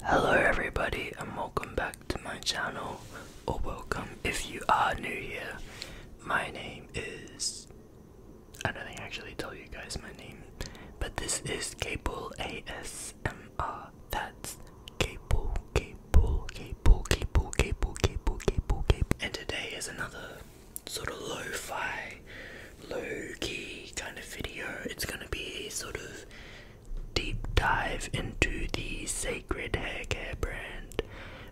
Hello everybody and welcome back to my channel, or welcome if you are new here. My name is, I don't think I actually told you guys my name, but this is Cable ASMR. That's Cable. And today is another sort of lo-fi, low-key kind of video. It's gonna be a sort of deep dive into the Cécred hair care brand,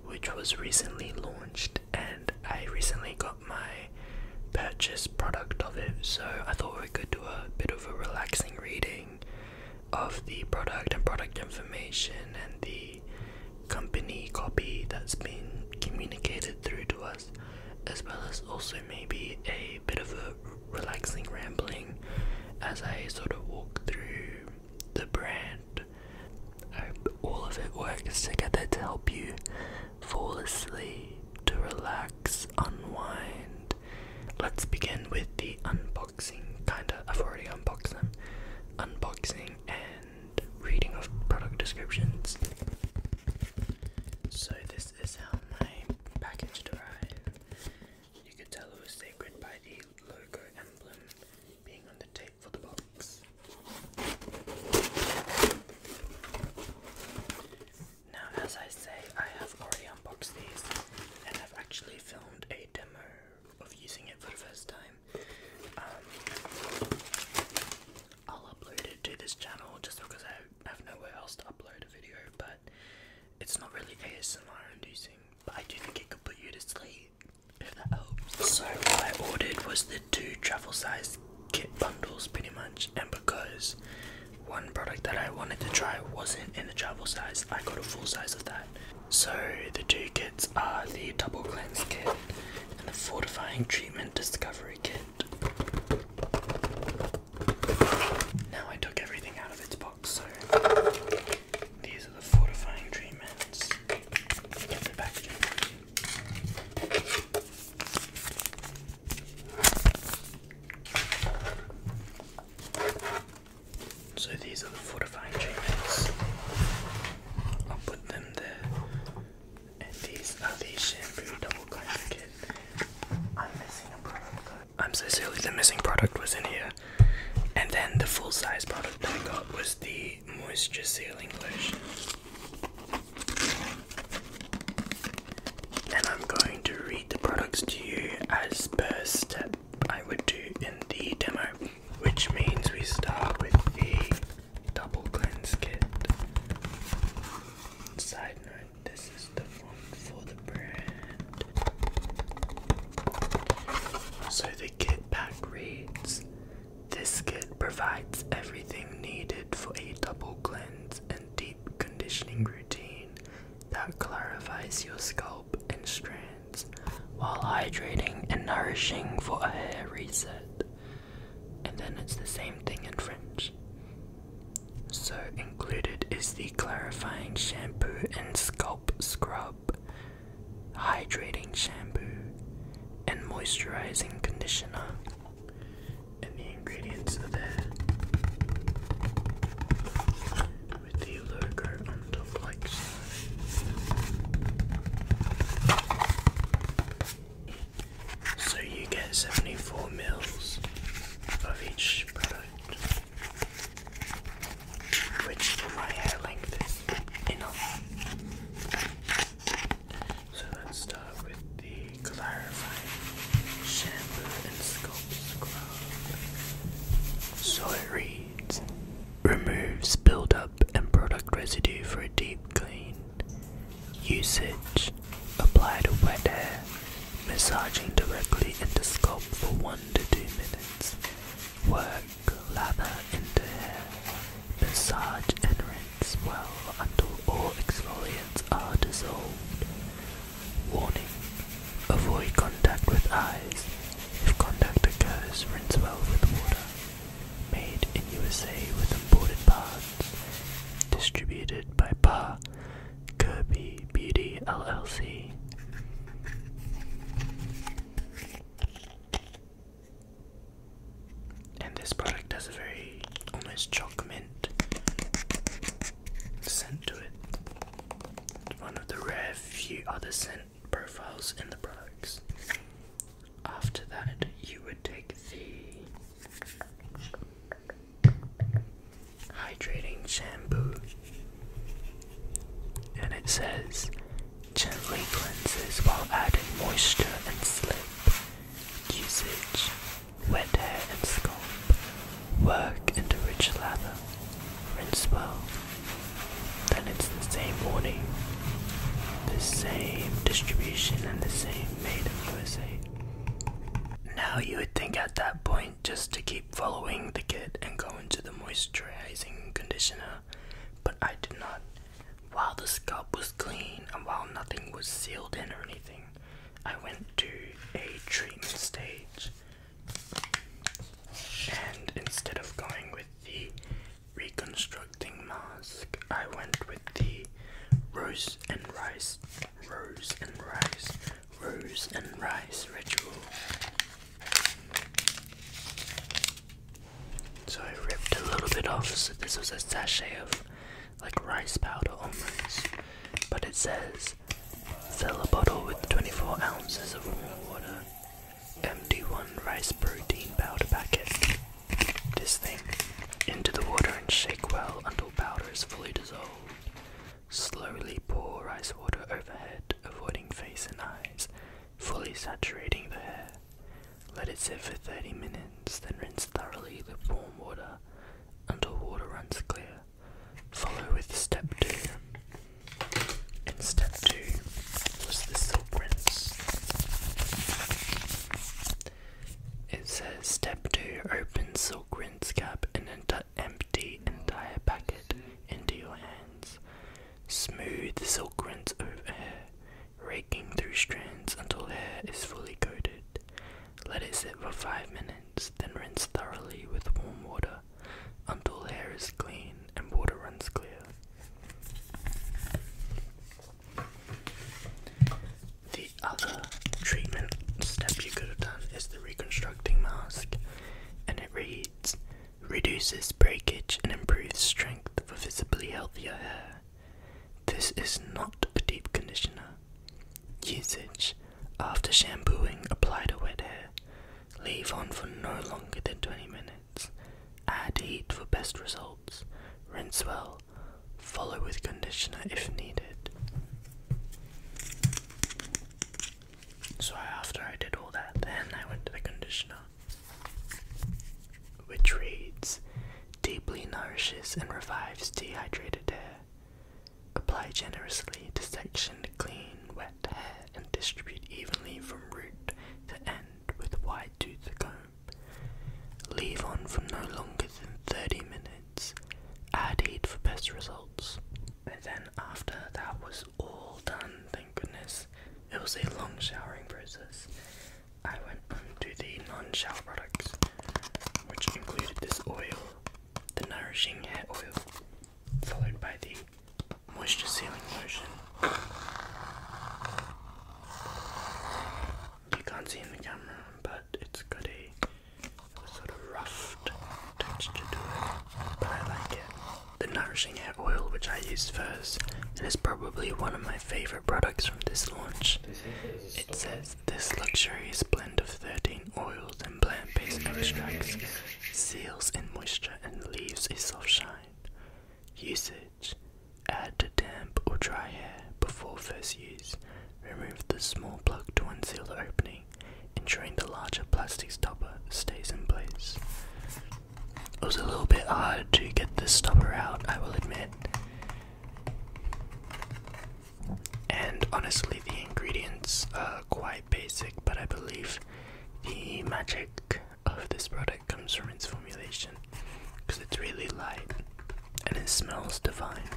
which was recently launched, and I recently got my purchase product of it, so I thought we could do a bit of a relaxing reading of the product and product information and the company copy that's been communicated through to us, as well as also maybe a bit of a relaxing rambling as I sort of walk through the brand. I hope all of it works together to help you fall asleep, to relax, unwind. Let's begin with the unboxing, I've already unboxed them. Unboxing and reading of product descriptions. So this is how my package arrived. You could tell it was Cécred by the logo emblem being on the tape for the box. Now, as I say, I have already unboxed these and I've actually filmed a demo of using it for the first time. I'll upload it to this channel just because I have nowhere else to upload a video, but it's not really ASMR inducing, but I do think it could put you to sleep, if that helps. So what I ordered was the 2 travel size kit bundles pretty much, and because one product that I wanted to try wasn't in the travel size, I got a full size of that. So the 2 kits are the double cleanse kit and the fortifying treatment discovery kit. Now I took everything out of its box, so these are the fortifying treatments. Get the packaging. So these are the fortifying treatments. I'll put them there. And these are the shampoo double cleanse kit. I'm missing a product though. I'm so silly, the missing product was in here. And then the full size product I got was the moisture sealing lotion. And I'm going to read the products to you as per step I would do in the demo, which means we start with the double cleanse kit. Side note, this is the font for the brand. So the kit pack reads, "This kit provides everything needed for a double cleanse and deep conditioning routine that clarifies your scalp and strands while hydrating and nourishing for a hair reset." And then it's the same thing in French. So included is the clarifying shampoo and scalp scrub, hydrating shampoo, and moisturizing conditioner. And the ingredients are there with the logo on top like so. So you get 74 mils of each product, which for my hair length is enough. So let's start with the clarifying shampoo and scalp scrub. So it reads, "Removes buildup and product residue for a deep clean. Usage: apply to wet hair, massaging directly into scalp for 1 to 2 minutes. Work lather into hair, massage and rinse well until all exfoliants are dissolved. Warning: avoid contact with eyes. If contact occurs, rinse well with water. Made in USA with imported parts. Distributed by Kirby Beauty LLC." And this product has a very almost chocolate mint scent to it. one of the rare few other scent profiles in the products. After that, you would take the hydrating shampoo, and it says gently cleanses while adding moisture and slip. Usage: wet hair and scalp. Work into rich lather. Rinse well. Then it's the same warning, the same distribution, and the same made in USA. Now you would think at that point just to keep following the kit and go into the moisturizing conditioner, but I did not. While the scalp was clean and while nothing was sealed in or anything, I went to a treatment stage, and instead of going with the reconstructing mask, I went with the rose and rice ritual. So I ripped a little bit off, so this was a sachet of like rice powder almost, but it says fill a bottle with 24 ounces of warm water, empty 1 rice protein powder packet, this thing, into the water and shake well until powder is fully dissolved. Slowly pour rice water overhead, avoiding face and eyes, fully saturating the hair. Let it sit for 30 minutes, then rinse thoroughly with warm water until water runs clear. Follow with step 2. In step 2 was the silk rinse. It says step 2, open silk rinse cap and empty entire packet into your hands. Smooth the silk rinse over hair, raking through strands until hair is fully coated. Let it sit for 5 minutes, then rinse thoroughly with warm water until hair is clean and water runs clear. The other treatment step you could have done is the reconstructing mask, and it reads, reduces breakage and improves strength for visibly healthier hair. This is not a deep conditioner. Usage: after shampooing, apply to wet hair. Leave on for no longer than 20 minutes. Add heat for best results. Rinse well. Follow with conditioner if needed. So after I did all that, then I went to the conditioner, which reads, deeply nourishes and revives dehydrated hair. Apply generously to sectioned, clean, wet hair and distribute evenly from root to end with a wide tooth comb. Leave on for no longer than 30 minutes. Add heat for best results. And then after that was all done, thank goodness, it was a long showering process, I went on to the non-shower products, which included this oil, the nourishing hair oil, followed by the moisture sealing lotion. You can't see in the camera, but it's got a sort of rough texture to it, but I like it. The nourishing hair oil, which I used first, it is probably one of my favorite products from this launch. It says this luxurious blend of 13 oils and plant-based extracts seals in moisture and leaves a soft shine. Usage: add to damp or dry hair before first use. Remove the small plug to unseal the opening, ensuring the larger plastic stopper stays in place. It was a little bit hard to get this stopper out, I will admit. And honestly, the ingredients are quite basic, but I believe the magic of this product comes from its formulation, because it's really light and it smells divine.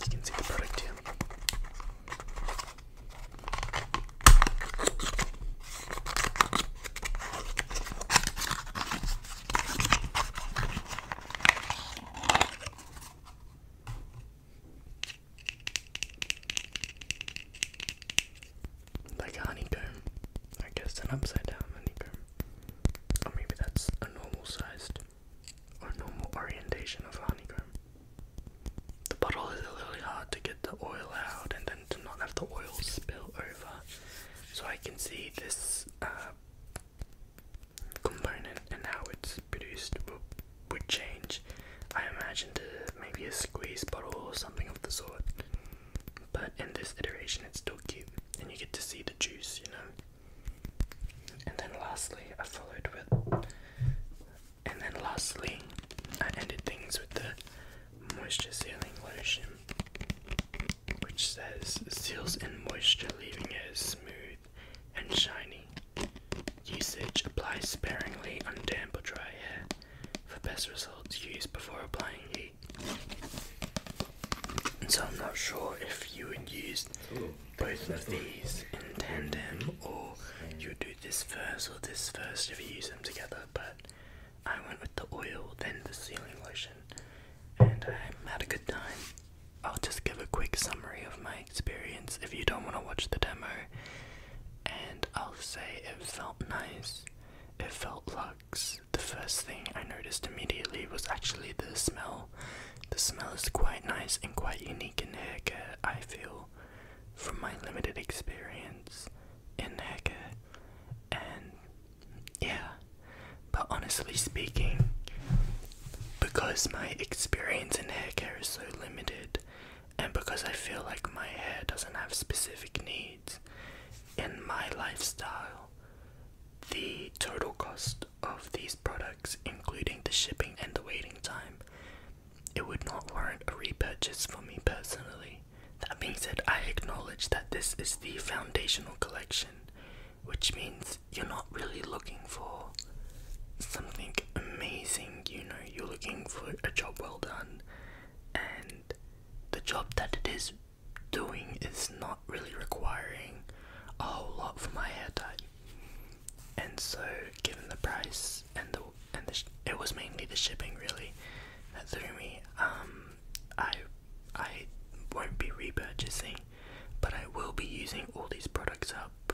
You can see the product here. Like a honeycomb, I guess an upside down honeycomb, or maybe that's a normal sized or normal orientation of a honeycomb. The bottle is a little hard to get the oil out and then to not have the oil spill over. So I can see this component and how it's produced would change. I imagined maybe a squeeze bottle or something of the sort, but in this iteration it's still cute and you get to see the juice, you know. And then lastly I ended things with the moisture sealing lotion, which says seals in moisture, leaving it smooth and shiny. Usage: apply sparingly on damp or dry hair. For best results, use before applying heat. So I'm not sure if you would use both of these in tandem, or you do this first or this first if you use them together, but I went with the oil, then the sealing lotion, and I had a good time. I'll just give a quick summary of my experience if you don't want to watch the demo, and I'll say it felt nice, it felt luxe. The first thing I noticed immediately was actually the smell. The smell is quite nice and quite unique in hair care, I feel, from my limited experience in hair care. And yeah, but honestly speaking, because my experience in hair care is so limited, and because I feel like my hair doesn't have specific needs in my lifestyle, the total cost of these products, including the shipping and the waiting time, it would not warrant a repurchase for me personally. That being said, I acknowledge that this is the foundational collection, which means you're not really looking for something amazing, you know, you're looking for a job well done, and the job that it is doing is not really requiring a whole lot for my hair type. And so, given the price and it was mainly the shipping really that threw me. I won't be repurchasing, but I will be using all these products up,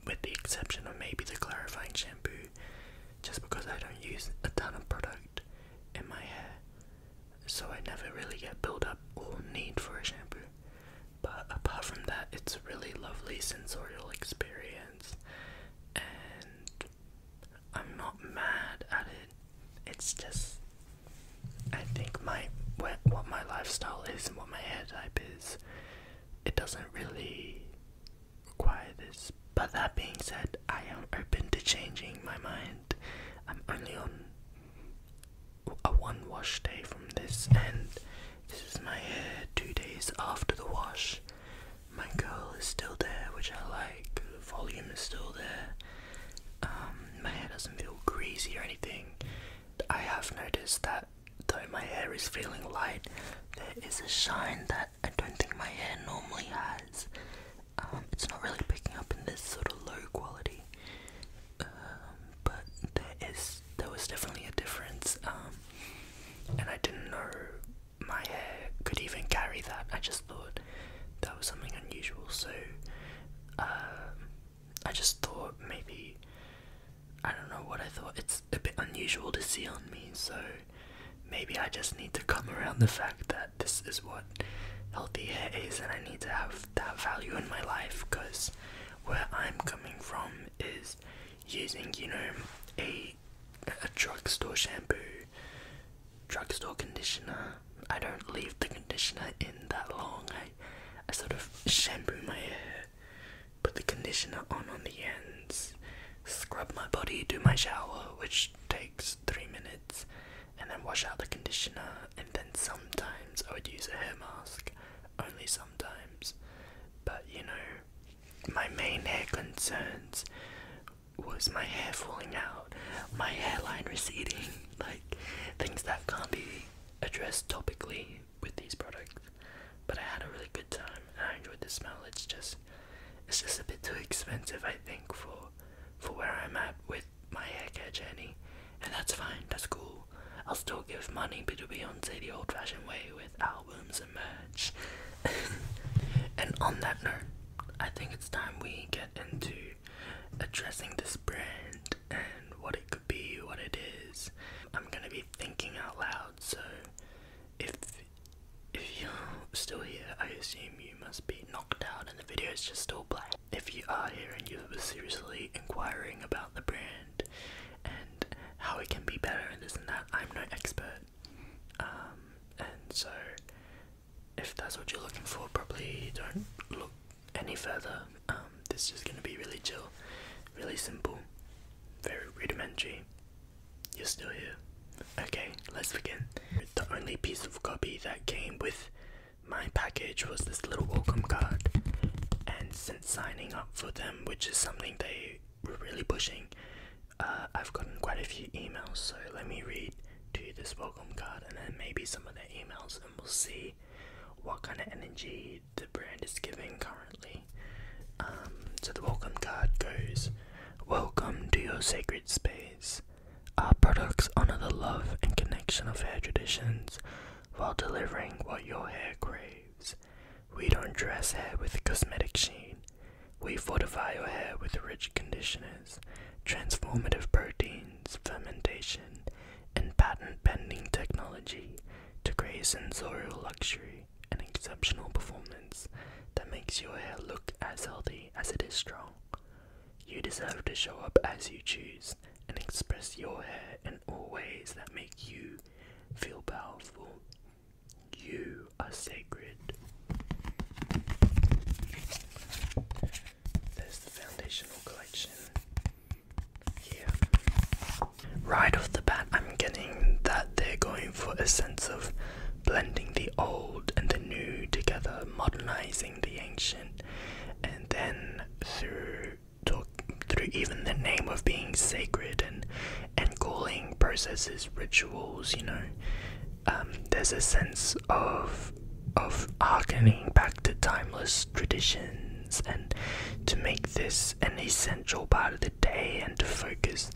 with the exception of maybe the clarifying shampoo, just because I don't use a ton of product in my hair, so I never really get built up or need for a shampoo. But apart from that, it's a really lovely sensorial experience, and I'm not mad at it. It's just, I think what my lifestyle is and what my hair type is, it doesn't really require this. But that being said, I am open to changing my mind. I'm only on a one wash day from this, and this is my hair 2 days after the wash. My curl is still there, which I like. The volume is still there. My hair doesn't feel greasy or anything. I have noticed that though my hair is feeling light, there is a shine that I don't think my hair normally has. It's not really picking up in this sort of low quality, but there was definitely a difference, and I didn't know my hair could even carry that. I just thought that was something unusual, so I just thought maybe, I don't know what I thought, it's a bit unusual to see on me, so maybe I just need to come around the fact that this is what healthy hair is, and I need to have that value in my life, because where I'm coming from is using, you know, a drugstore shampoo, drugstore conditioner. I don't leave the conditioner in that long. I sort of shampoo my hair, put the conditioner on the ends, scrub my body, do my shower, which takes 3 minutes, and then wash out the conditioner, and then sometimes I would use a hair mask, only sometimes. But you know, my main hair concerns was my hair falling out, my hairline receding, like things that can't be addressed topically with these products. But I had a really good time and I enjoyed the smell. It's just a bit too expensive, I think, for where I'm at with my hair care journey, and that's fine, that's cool. I'll still give money to Beyoncé the old-fashioned way with albums and merch. And on that note, I think it's time we get into addressing this brand and what it could be, what it is. I'm gonna be thinking out loud, so if you're still here, I assume you must be knocked out and the video is just all black. If you are here and you were seriously inquiring about the brand and how it can be better and this and that, I'm no expert. And so if that's what you're looking for, probably don't look any further. This is going to be really chill, really simple, very rudimentary. You're still here. Okay, let's begin. The only piece of copy that came with my package was this little welcome card, and since signing up for them, which is something they were really pushing, I've gotten quite a few emails, so let me read to you this welcome card and then maybe some of their emails, and we'll see what kind of energy the brand is giving currently. So the welcome card goes, "Welcome to your sacred space. Our products honor the love and connection of hair traditions while delivering what your hair craves. We don't dress hair with cosmetic sheen. We fortify your hair with rich conditioners, transformative proteins, fermentation, and patent-pending technology to create sensorial luxury and exceptional performance that makes your hair look as healthy as it is strong. You deserve to show up as you choose and express your hair in all ways that make you feel powerful. You are sacred." There's the foundational collection here. Right off the bat, I'm getting that they're going for a sense of blending the old and the new together, modernizing the ancient, and then through even the name of being sacred and calling processes rituals, there's a sense of harkening back to timeless traditions, and to make this an essential part of the day, and to focus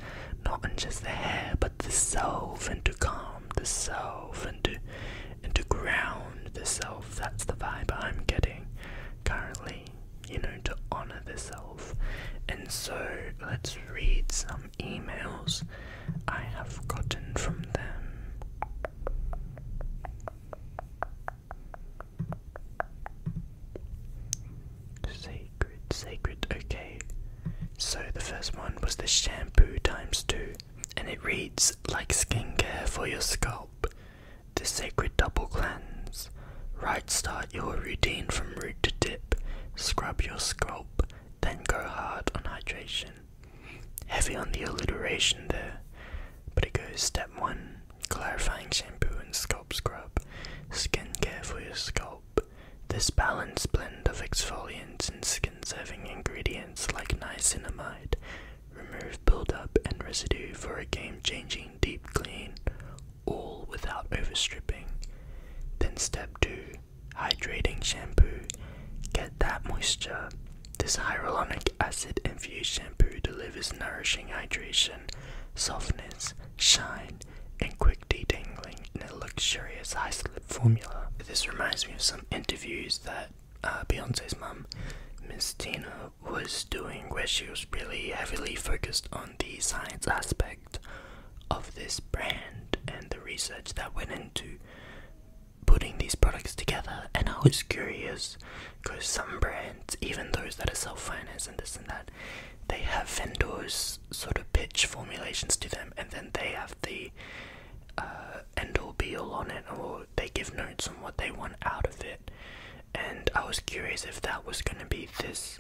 not on just the hair but the self, and to calm the self, and to ground the self. That's the vibe I'm getting currently, to honor the self. And so let's read some emails I have gotten from them. Cécred, okay. So the first one was the shampoo ×2, and it reads, "Like skincare for your scalp, the Cécred double cleanse. Right, start your routine from root to tip. Scrub your scalp, then go hard on hydration." Heavy on the alliteration there, but it goes step 1, clarifying shampoo and scalp scrub. Skincare for your scalp. This balanced blend of exfoliants and skin-serving ingredients like niacinamide remove buildup and residue for a game-changing deep clean, all without overstripping. Then step 2, hydrating shampoo. Get that moisture. This hyaluronic acid infused shampoo delivers nourishing hydration, softness, shine, and quick detangling in a luxurious high slip formula. This reminds me of some interviews that Beyoncé's mum, Miss Tina, was doing, where she was really heavily focused on the science aspect of this brand and the research that went into putting these products together. And I was curious, because some brands, even those that are self-financed and this and that, they have vendors sort of pitch formulations to them, and then they have the end all be all on it, or they give notes on what they want out of it. And I was curious if that was going to be this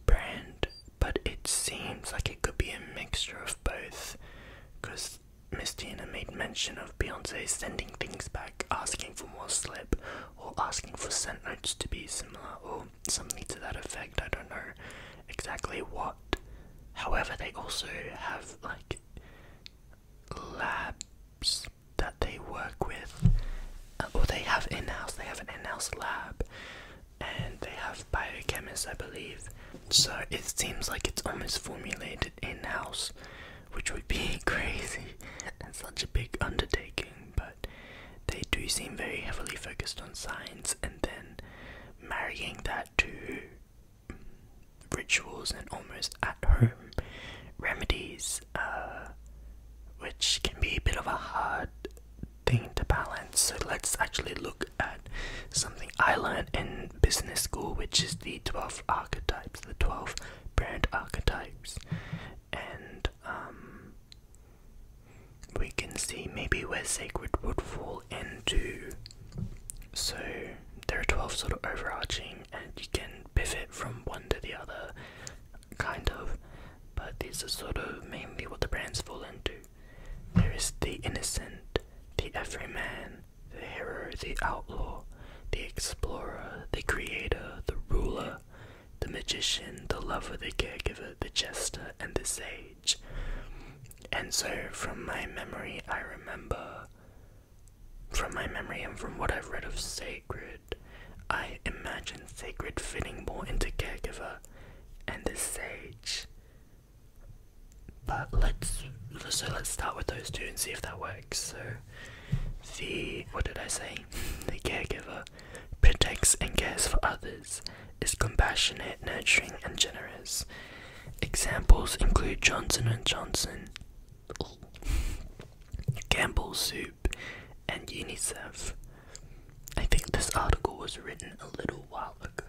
brand, but it seems like it could be a mixture of both, because Miss Tina made mention of Beyoncé sending things back, asking for more slip, or asking for scent notes to be similar, or something to that effect. I don't know exactly what. However, they also have like labs that they work with, or they have an in-house lab, and they have biochemists, I believe. So it seems like it's almost formulated in-house, which would be crazy and such a big undertaking, but they do seem very heavily focused on science, and then marrying that to rituals and almost at-home remedies, which can be a bit of a hard thing to balance. So let's actually look at something I learned in business school, which is the 12 archetypes, the 12 brand archetypes. And we can see maybe where Cécred would fall into. So there are 12 sort of overarching, and you can pivot from one to the other, kind of, but these are sort of mainly what the brands fall into. There is the innocent, the everyman, the hero, the outlaw, the explorer, the creator, the ruler, the magician, the lover, the caregiver, the jester, and the sage. And so from my memory, and from what I've read of Cécred, I imagine Cécred fitting more into caregiver and the sage. But let's start with those two and see if that works. So the the caregiver protects and cares for others, is compassionate, nurturing, and generous. Examples include Johnson & Johnson, Campbell's Soup, and UNICEF. I think this article was written a little while ago.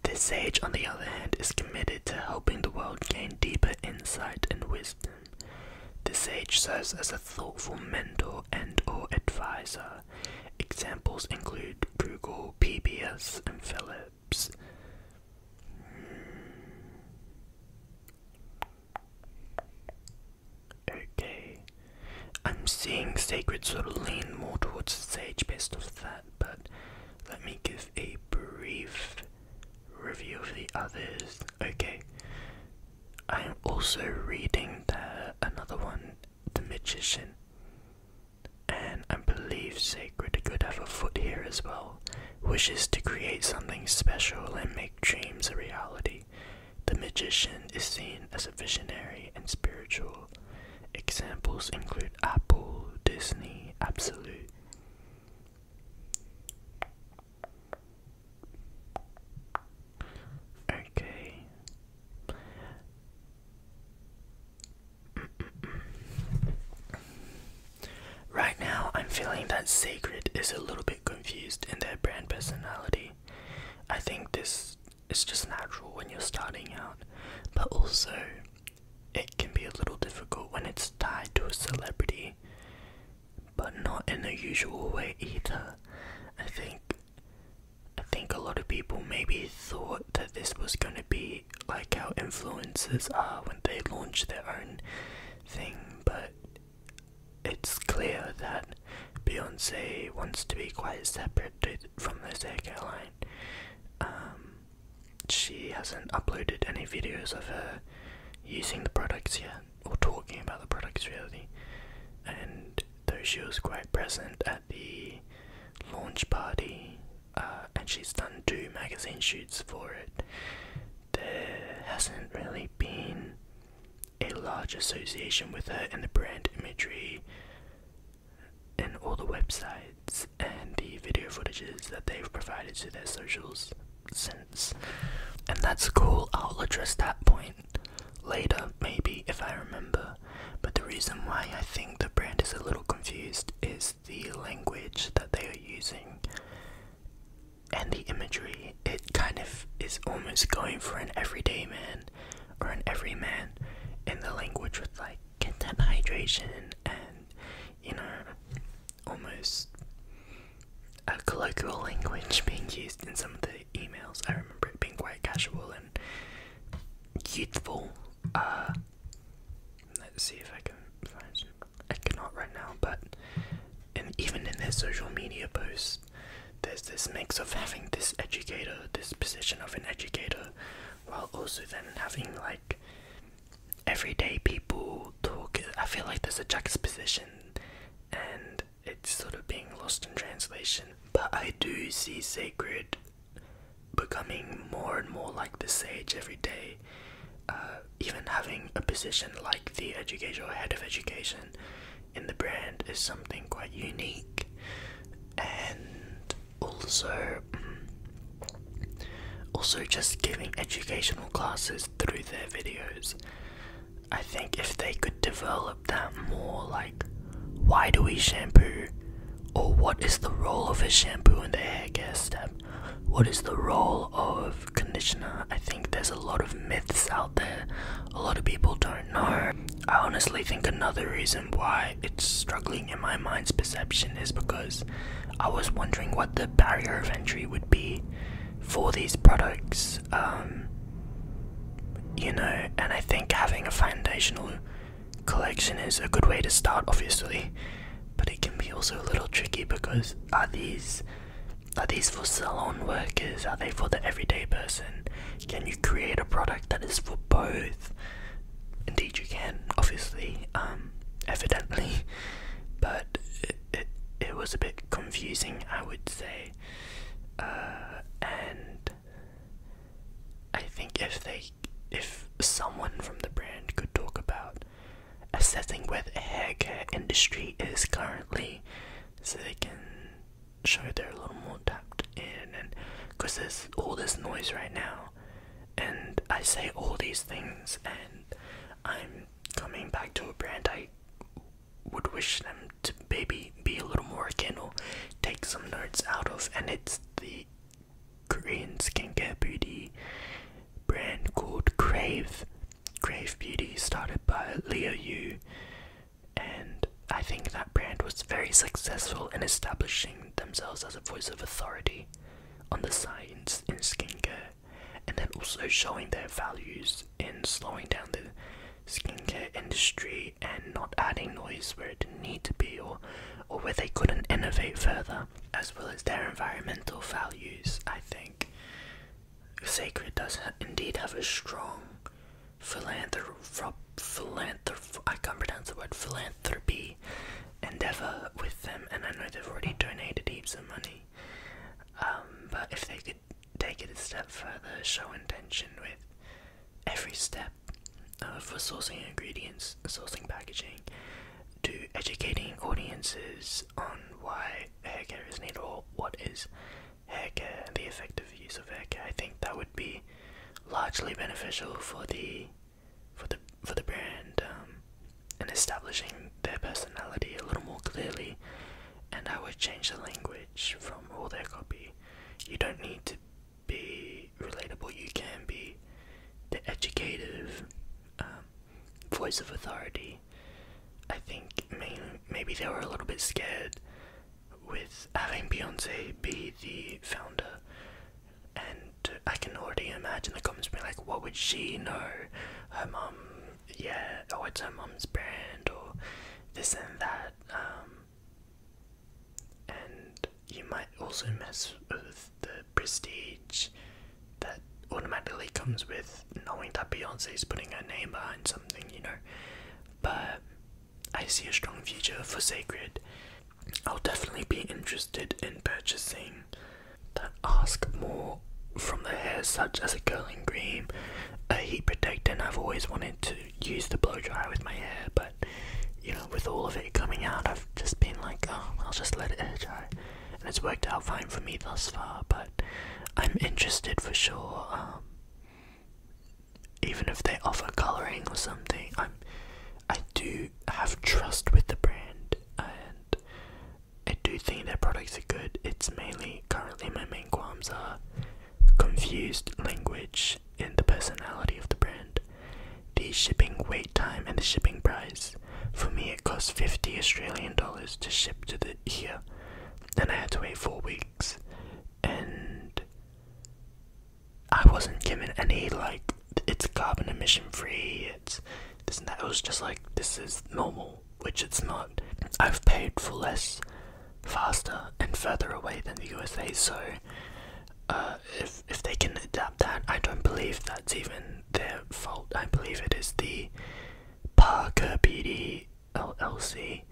The sage, on the other hand, is committed to helping the world gain deeper insight and wisdom. The sage serves as a thoughtful mentor and/or advisor. Examples include Google, PBS, and Philips. Okay, I'm seeing Cécred sort of lean more towards the sage based off that, but let me give a brief review of the others. Okay, I am also reading another one, The Magician, and I believe Cécred could have a foot here as well. Wishes to create something special and make dreams a reality. The magician is seen as a visionary and spiritual. Examples include Apple, Disney, Absolute. Okay. Right now, I'm feeling that Cécred is a little bit confused in their brand personality. I think this is just natural when you're starting out, but also it can be a little difficult when it's tied to a celebrity, but not in a usual way either. I think a lot of people maybe thought that this was going to be like how influencers are when they launch their own thing, but it's clear that Beyoncé wants to be quite separate from the Cécred line. She hasn't uploaded any videos of her using the products yet, or talking about the products really, and though she was quite present at the launch party, and she's done 2 magazine shoots for it, there hasn't really been a large association with her in the brand imagery in all the websites and the video footages that they've provided to their socials since. And that's cool, I'll address that point later, maybe, if I remember. But the reason why I think the brand is a little confused is the language that they are using and the imagery. It kind of is almost going for an everyday man or an everyman in the language with like content hydration and, you know, almost a colloquial language being used in some of the emails. I remember it being quite casual and youthful. Let's see if I can find some. I cannot right now, but even in their social media posts, there's this mix of having this educator, this position of an educator, while also then having like everyday people talk. I feel like there's a juxtaposition and it's sort of being lost in translation. But I do see Cécred becoming more and more like the sage every day. Even having a position like the educator or head of education in the brand is something quite unique. And also just giving educational classes through their videos. I think if they could develop that more, like why do we shampoo, or what is the role of a shampoo in the hair care step? What is the role of conditioner? I think there's a lot of myths out there. A lot of people don't know. I honestly think another reason why it's struggling in my mind's perception is because I was wondering what the barrier of entry would be for these products. You know, and I think having a foundational collection is a good way to start, obviously, but it can be also a little tricky because are these for salon workers? Are they for the everyday person? Can you create a product that is for both? Indeed you can, obviously, evidently, but it was a bit confusing, I would say, and I think if someone from the brand could talk about assessing where the hair care industry is currently, so they can show they're a little more tapped in, and because there's all this noise right now, and I say all these things, and I'm coming back to a brand I would wish them to maybe be a little more akin or take some notes out of, and it's the Korean skincare beauty brand called Crave Beauty, started by Leo Yu, and I think that brand was very successful in establishing themselves as a voice of authority on the science in skincare, and then also showing their values in slowing down the skincare industry and not adding noise where it didn't need to be, or where they couldn't innovate further, as well as their environmental values. I think Cécred does indeed have a strong philanthropy endeavor with them, and I know they've already donated heaps of money, but if they could take it a step further, show intention with every step for sourcing ingredients, sourcing packaging, to educating audiences on why hair care is needed, or what is hair care and the effective use of hair care, I think that would be largely beneficial for the brand, and establishing their personality a little more clearly. And I would change the language from all their copy. You don't need to be relatable, you can be the educative voice of authority. I think maybe they were a little bit scared with having Beyoncé be the founder, and I can already imagine the comments being like, what would she know? Her mum, yeah, or it's her mum's brand, or this and that, and you might also mess with the prestige that automatically comes with knowing that Beyoncé's putting her name behind something, you know. But I see a strong future for Cécred. I'll definitely be interested in purchasing that ask more from the hair, such as a curling cream, a heat protectant. I've always wanted to use the blow dryer with my hair, but you know, with all of it coming out, I've just been like, oh, I'll just let it air dry, and it's worked out fine for me thus far. But I'm interested for sure. Even if they offer coloring or something, I do have trust with the brand, and I do think their products are good. It's mainly, currently my main qualms are confused language in the personality of the brand, the shipping wait time and the shipping price. For me, it cost 50 Australian dollars to ship to here. Then I had to wait 4 weeks, and I wasn't given any like, it's carbon emission free, it's this and that. It was just like, this is normal, which it's not. I've paid for less, faster and further away than the USA, so if they can adapt that, I don't believe that's even their fault. I believe it is the Parker Beauty LLC.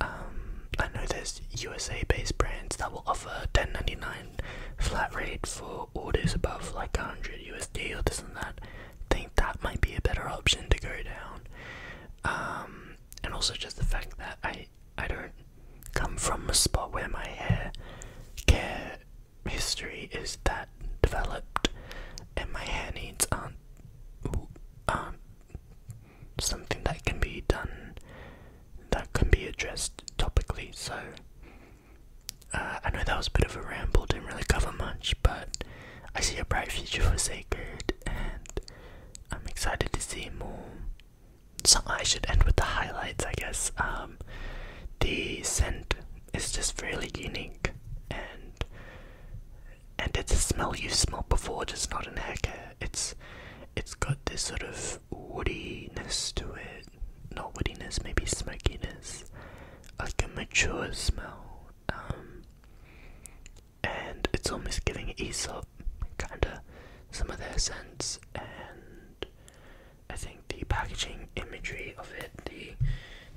I know there's USA based brands that will offer $10.99 flat rate for orders above like 100 USD or this and that. I think that might be a better option to go down. And also just the fact that I don't come from a spot where my hair care history is that developed, and my hair needs aren't something that can be done, that can be addressed bright future for Cécred, and I'm excited to see more. So I should end with the highlights, I guess. The scent is just really unique, and it's a smell you've smelled before, just not in hair care. It's got this sort of woodiness to it, not woodiness, maybe smokiness, like a mature smell. And it's almost giving Aesop kinda some of their scents, and I think the packaging imagery of it,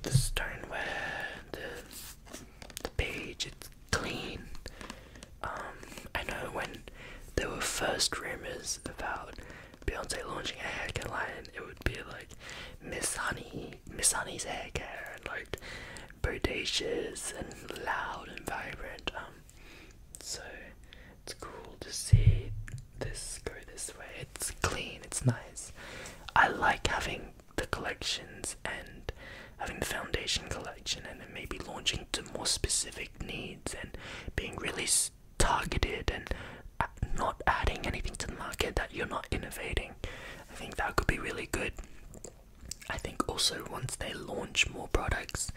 the stoneware, the page, it's clean. I know when there were first rumors about Beyoncé launching a hair care line, it would be like Miss Honey's hair care, and like bodacious and loud and vibrant. So it's cool to see this go this way. It's clean, it's nice. I like having the collections and having the foundation collection, and then maybe launching to more specific needs and being really targeted and not adding anything to the market that you're not innovating. I think that could be really good. I think also once they launch more products,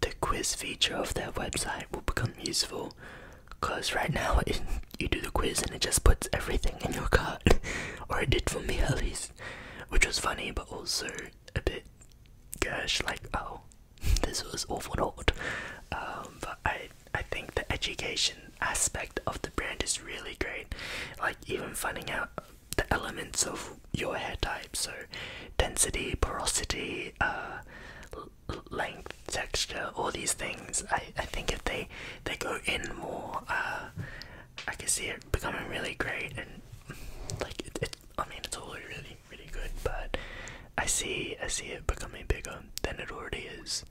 the quiz feature of their website will become useful, because right now you do the quiz and it just puts everything in your cart, or it did for me at least, which was funny but also a bit gosh, like, oh, this was awful odd. But I think the education aspect of the brand is really great, like even finding out the elements of your hair type, so density, porosity, length, texture, all these things. I think if they go in more, I can see it becoming really great, and like I mean, it's already really good, but I see it becoming bigger than it already is.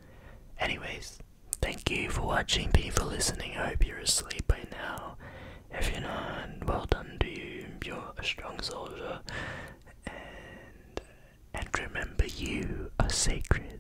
Anyways, thank you for watching, thank you for listening. I hope you're asleep by now. If you're not, well done to you. You're a strong soldier, and remember, you are sacred.